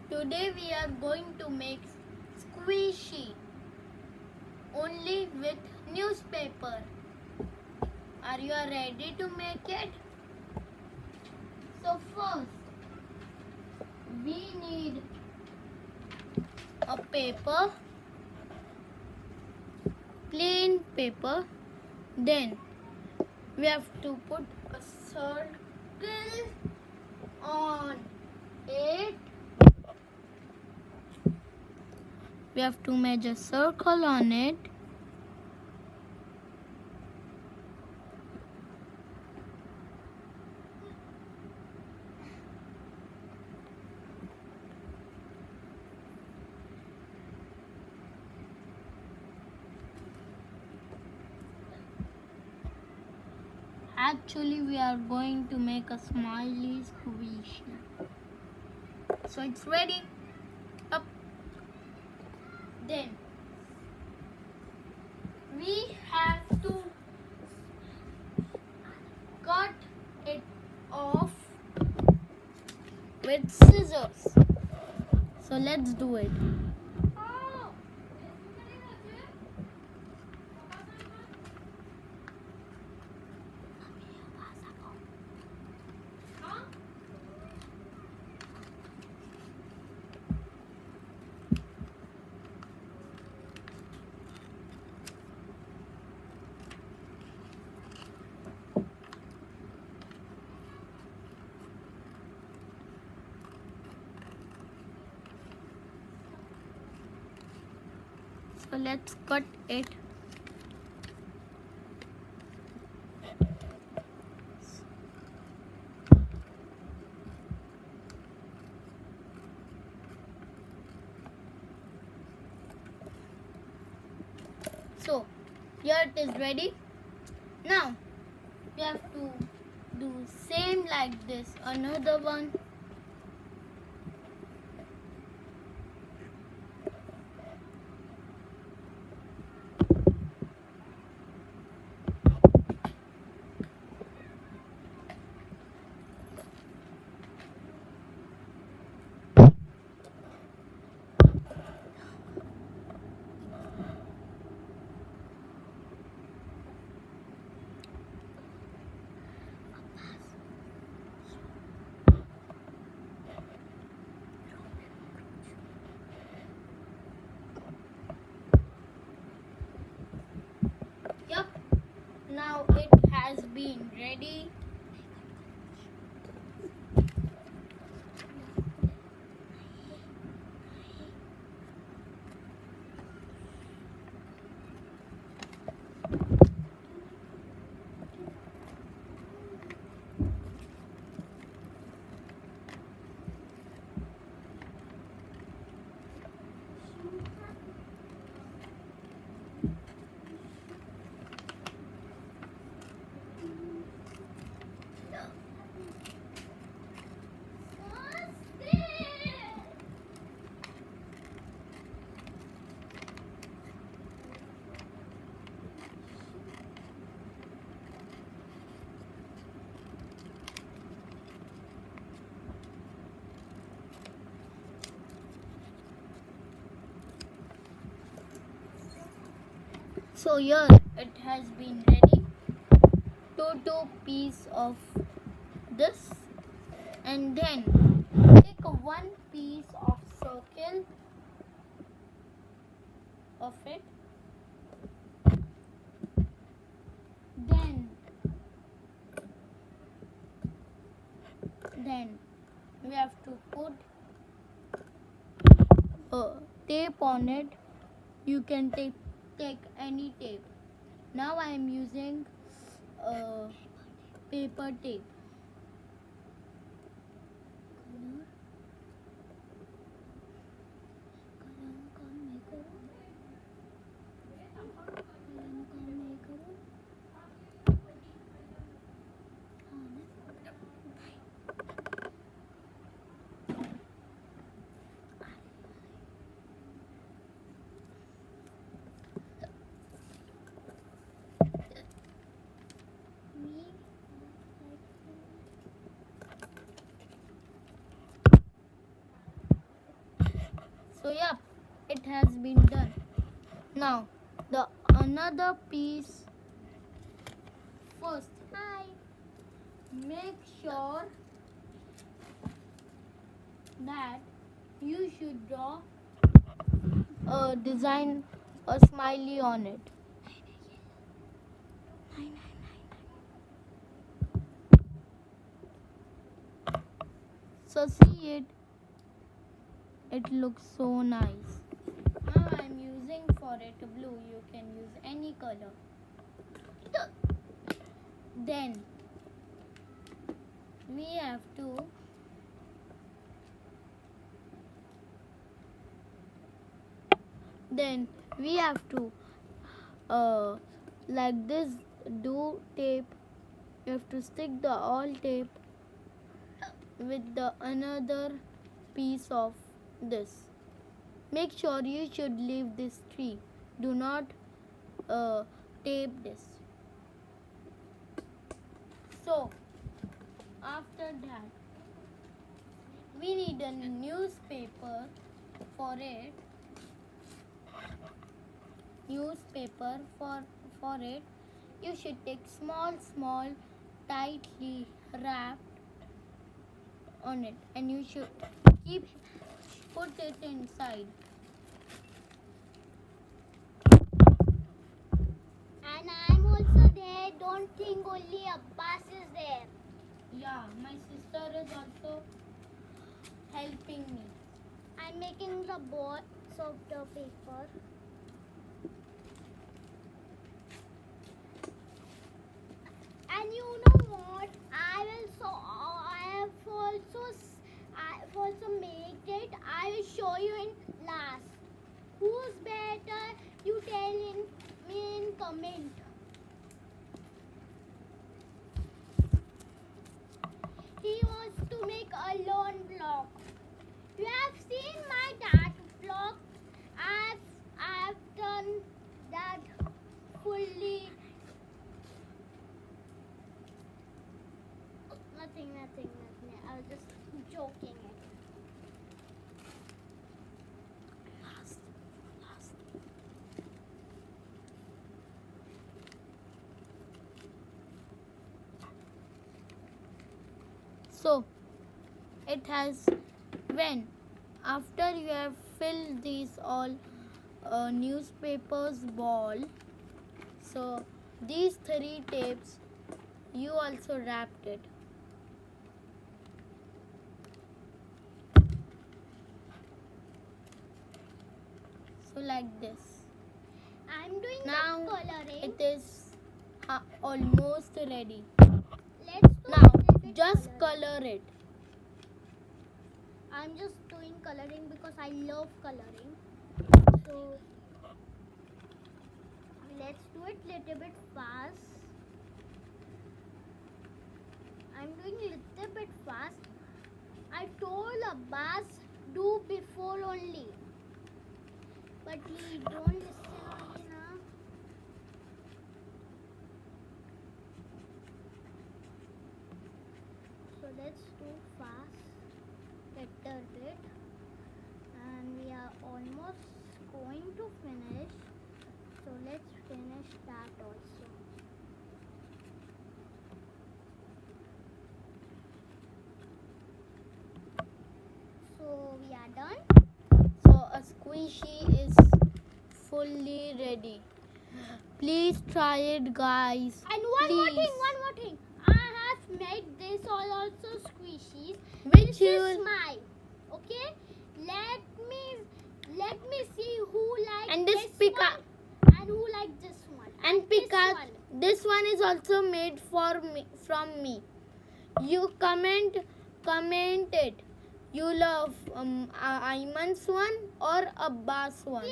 Today we are going to make squishy only with newspaper. Are you ready to make it? So first we need a paper, plain paper. Then we have to put a circle on it. We have to measure circle on it. Actually, we are going to make a smiley squishy. So it's ready. Up. Then we have to cut it off with scissors. So let's do it. So let's cut it. So here it is ready. Now we have to do same like this. Another one. Yup. Now it has been ready. So here it has been ready. Two piece of this, and then take one piece of circle of it. Then we have to put tape on it. You can take any tape. Now I am using paper tape. So yep, it has been done. Now the another piece. First, make sure that you should draw a design, a smiley on it. So see it. It looks so nice. Now I'm using for it blue. You can use any color. Then we have to like this, do tape. You have to stick the all tape with the another piece of this. Make sure you should leave this tree. Do not tape this. So after that, we need a newspaper for it. For it, you should take small, tightly wrapped on it, and you should put it inside. And I'm also there. Don't think only Abbas is there. Yeah, my sister is also helping me. I'm making the boards of the paper. And you know what? I've also made it. I will show you in last. Who's better? You tell me in comment. He wants to make a lawn block. You have seen my dad block. I've done that fully. Nothing. I was just joking it. So it has, when after you have filled these all newspapers ball, so these 3 tapes you also wrapped it. So like this. I'm doing Now the coloring. it is almost ready. Let's do Now a little bit just coloring. color it. I'm just doing coloring because I love coloring. So let's do it little bit fast. I'm doing little bit fast. I told Abbas do before only, but he don't listen only now. So let's do fast little bit, and we are almost going to finish. So let's finish that also. So we are done. So a squishy is fully ready. Please try it, guys. And one more Please. thing. I have made this all also squishies. Which This you is will, mine. Okay? Let me see who likes and this this pick one up and who likes this one. and pick this out. one. This one is also made for me from me. You comment it. You love Ayman's one or Abbas one.